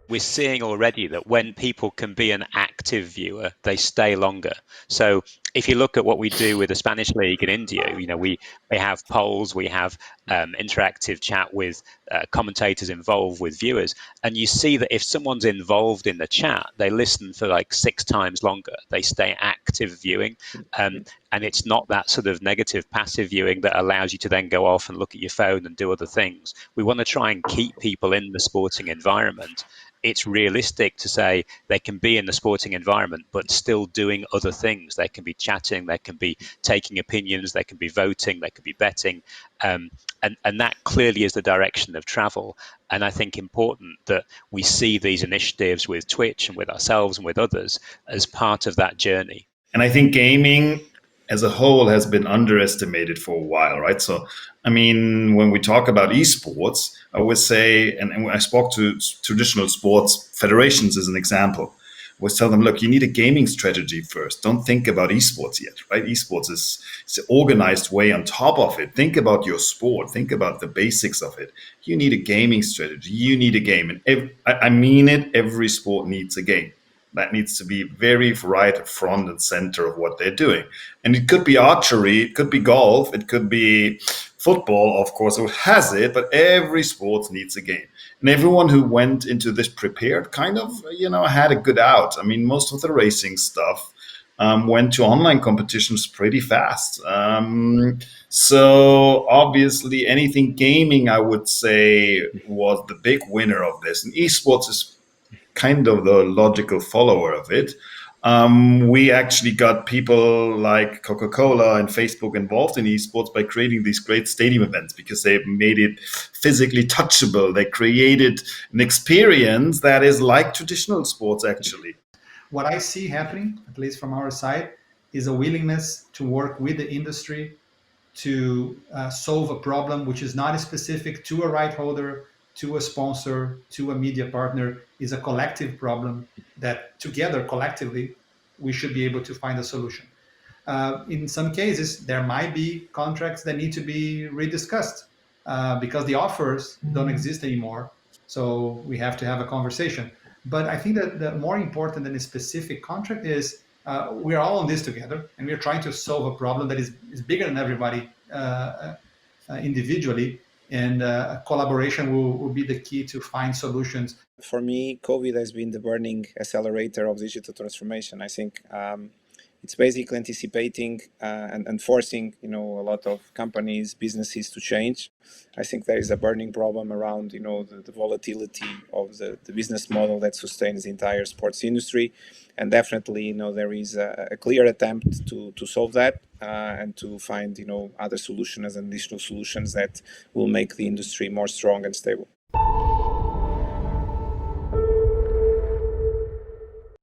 we're seeing already that when people can be an active viewer, they stay longer. So if you look at what we do with the Spanish League in India, we have polls, we have interactive chat with commentators involved with viewers, and you see that if someone's involved in the chat, they listen for like 6 times longer. They stay active viewing, and it's not that sort of negative passive viewing that allows you to then go off and look at your phone and do other things. We want to try and keep people in the sporting environment. It's realistic to say they can be in the sporting environment but still doing other things. They can be chatting, they can be taking opinions, they can be voting, they can be betting, and that clearly is the direction of travel. And I think important that we see these initiatives with Twitch and with ourselves and with others as part of that journey. And I think gaming as a whole has been underestimated for a while, right? So, I mean, when we talk about esports, I always say, and I spoke to traditional sports federations as an example, I always tell them, look, you need a gaming strategy first. Don't think about esports yet, right? Esports is an organized way on top of it. Think about your sport. Think about the basics of it. You need a gaming strategy. You need a game. And I mean it, every sport needs a game. That needs to be very right front and center of what they're doing. And it could be archery, it could be golf, it could be football, of course, who has it, but every sport needs a game. And everyone who went into this prepared kind of, had a good out. I mean, most of the racing stuff went to online competitions pretty fast. So obviously anything gaming, I would say, was the big winner of this. And esports is kind of the logical follower of it. We actually got people like Coca-Cola and Facebook involved in esports by creating these great stadium events because they made it physically touchable. They created an experience that is like traditional sports, actually. What I see happening, at least from our side, is a willingness to work with the industry to solve a problem which is not specific to a right holder, to a sponsor, to a media partner, is a collective problem that together, collectively, we should be able to find a solution. In some cases, there might be contracts that need to be rediscussed because the offers don't exist anymore. So we have to have a conversation. But I think that the more important than a specific contract is we're all on this together, and we're trying to solve a problem that is bigger than everybody individually. And collaboration will be the key to find solutions. For me, COVID has been the burning accelerator of digital transformation. I think it's basically anticipating and forcing, a lot of companies, businesses to change. I think there is a burning problem around, the volatility of the business model that sustains the entire sports industry. And definitely, there is a clear attempt to solve that and to find, other solutions and additional solutions that will make the industry more strong and stable.